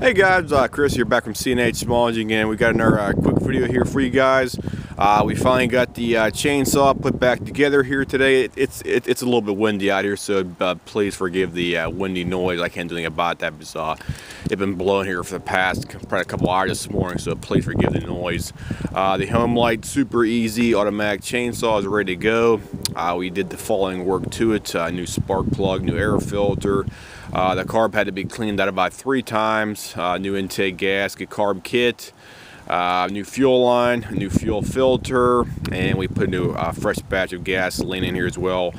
Hey guys, Chris here, back from C&H Smallage again. We got another quick video here for you guys. We finally got the chainsaw put back together here today. It's a little bit windy out here, so please forgive the windy noise. I can't do anything about that because it's been blowing here for the past probably a couple hours this morning, so please forgive the noise. The homelite super easy automatic chainsaw is ready to go. We did the following work to it: new spark plug, new air filter. The carb had to be cleaned out about 3 times. New intake gasket, carb kit, new fuel line, new fuel filter, and we put a new fresh batch of gasoline in here as well.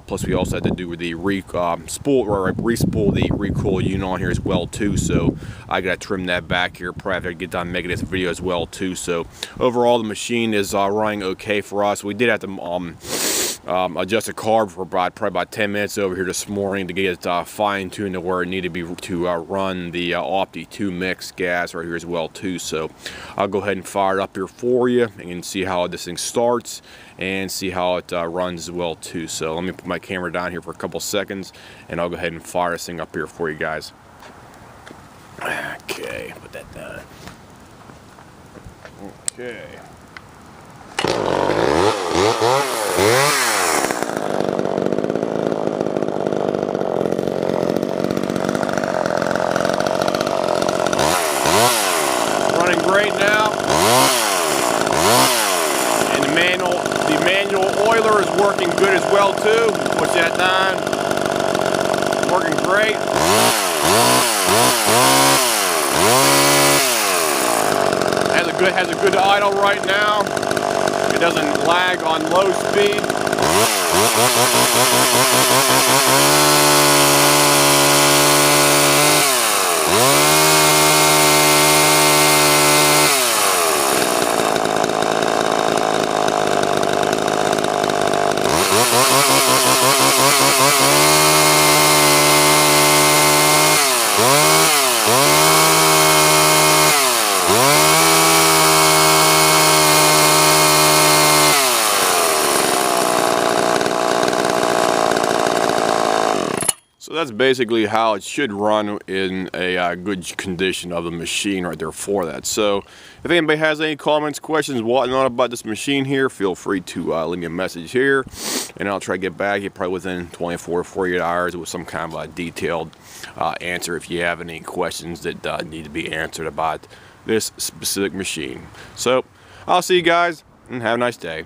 Plus we also had to do the re-spool the recoil unit on here as well too. So I gotta trim that back here probably after I get done making this video as well too. So overall the machine is running okay for us. We did have to adjust the carb for probably about 10 minutes over here this morning to get it fine-tuned to where it needed to be to run the Opti 2 mix gas right here as well too. So I'll go ahead and fire it up here for you and see how this thing starts and see how it runs as well too. So let me put my camera down here for a couple seconds and I'll go ahead and fire this thing up here for you guys. Okay, put that down. Okay. Running great now, and the manual oiler is working good as well too. Push that down, working great. Has a good idle right now. It doesn't lag on low speed. So that's basically how it should run in a good condition of the machine right there for that. So if anybody has any comments, questions, whatnot about this machine here, feel free to leave me a message here and I'll try to get back to you probably within 24 or 48 hours with some kind of a detailed answer if you have any questions that need to be answered about this specific machine. So I'll see you guys and have a nice day.